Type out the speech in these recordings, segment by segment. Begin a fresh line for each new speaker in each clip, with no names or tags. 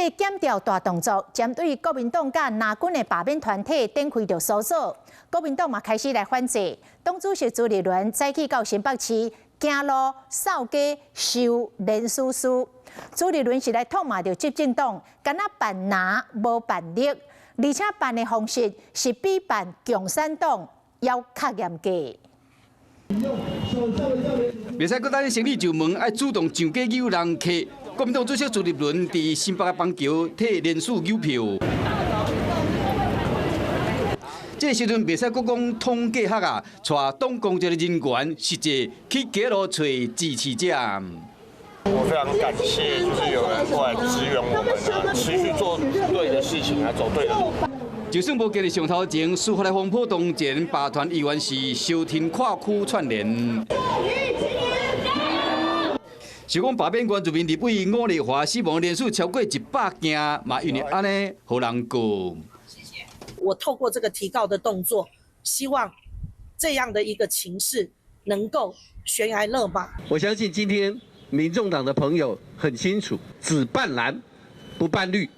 个检调大动作，针对国民党甲蓝军的罢免团体展开着搜索，国民党嘛开始来反制。党主席朱立伦早起到新北市行路扫街收连署书，朱立伦是来痛骂着执政党，敢若办拿无办力，而且办的方式是比办共产党要较严格。
袂使搁等生理上门，爱主动上街诱人客。国民党主席朱立伦伫新北邦桥替联署邮票。这个时阵袂使搁讲通假黑啊，带党工作的人员实际去街路找支持者。
我非常感谢，就是有人过来支援我们啊，持续做对的事情，来走对的路。
就算无今日上头前，司法来风波当前，罢团议员是收听跨区串联。是讲罢免原住民立委吴丽华死亡人数超过100件，嘛因为安尼，互人告。
我透过这个提告的动作，希望这样的一个情势能够悬崖勒马。
我相信今天民众党的朋友很清楚，只办蓝不办绿，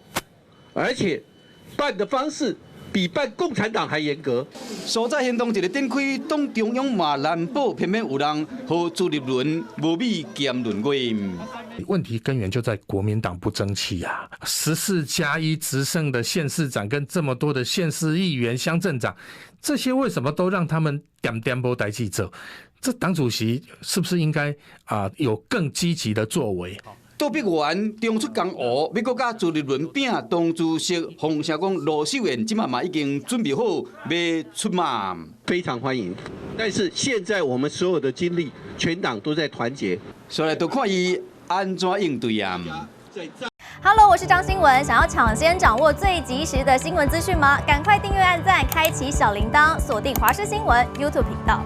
而且办的方式比办共产党还严格。
所在行动一个展开，党中央嘛难保，偏偏有人和朱立伦无美兼论位。
问题根源就在国民党不争气啊！14+1执政的县市长跟这么多的县市议员、乡镇长，这些为什么都让他们点不代志做？这党主席是不是应该有更积极的作为？
杜碧源中出江湖，要搁甲朱立伦拼党主席，风声讲罗秀燕即嘛已经准备好要出马，
非常欢迎。但是现在我们所有的精力，全党都在团结，
所以就看伊安怎应对啊。
Hello， 我是张新文，想要抢先掌握最及时的新闻资讯吗？赶快订阅、按赞、开启小铃铛，锁定华视新闻 YouTube 频道。